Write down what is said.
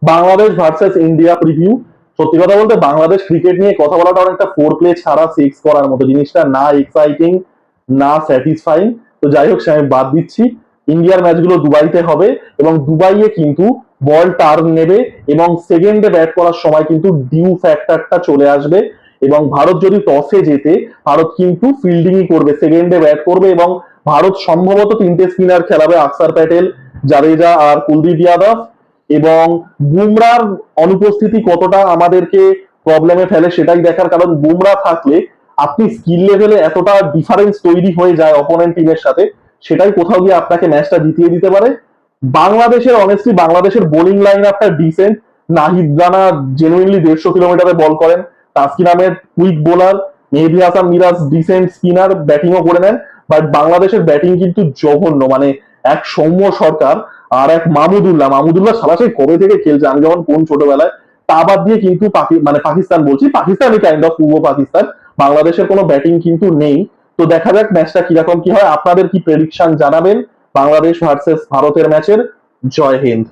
Bangladesh versus India preview. সত্যি কথা বলতে বাংলাদেশ ক্রিকেট নিয়ে কথা বলাটা অনেকটা ফোর প্লে ছাড়া সিক্স করার মতো, জিনিসটা না এক্সাইটিং না স্যাটিসফাইং। তো যাই হোক, সে আমি বাদ দিচ্ছি। ইন্ডিয়ার ম্যাচগুলো দুবাইতে হবে এবং দুবাইয়ে কিন্তু বল টার্ন নেবে এবং সেকেন্ডে ব্যাট করার সময় কিন্তু ডিউ ফ্যাক্টরটা চলে আসবে এবং ভারত যদি টসে জেতে ভারত কিন্তু ফিল্ডিংই করবে, সেকেন্ডে ব্যাট করবে এবং ভারত সম্ভবত তিনটে স্পিনার খেলাবে, আকসার প্যাটেল, জাদেজা আর কুলদীপ যাদব। এবং বুমরার অনুপস্থিতি কতটা আমাদেরকে প্রবলেমে ফেলে সেটাই দেখার, কারণ বুমরা থাকলে আপনি স্কিল লেভেলে এতটা ডিফারেন্স তৈরি হয়ে যায় অপোনেন্ট টিমের সাথে, সেটাই কোথাও গিয়ে আপনাকে ম্যাচটা জিতিয়ে দিতে পারে। বাংলাদেশের অনেস্টলি বাংলাদেশের বোলিং লাইন আপটা ডিসেন্ট। নাহিদ রানা জেনুইনলি 150 কিলোমিটারে বল করেন, তাসকিন আহমেদ কুইক বোলার, মেহেদী হাসান মিরাজ ডিসেন্ট স্পিনার, ব্যাটিংও করে নেন। বাট বাংলাদেশের ব্যাটিং কিন্তু জঘন্য, মানে এক সৌম্য সরকার আর এক মাহমুদুল্লাহ সালা সেই কবে থেকে খেলছে, আমি যখন কোন ছোটবেলায়। তা বাদ দিয়ে কিন্তু মানে পাকিস্তান বলছি, পাকিস্তানই কাইন্ড অফ পূর্ব পাকিস্তান, বাংলাদেশের কোনো ব্যাটিং কিন্তু নেই। তো দেখা যাক ম্যাচটা কিরকম কি হয়। আপনাদের কি প্রেডিকশন জানাবেন বাংলাদেশ ভার্সেস ভারতের ম্যাচের। জয় হিন্দ।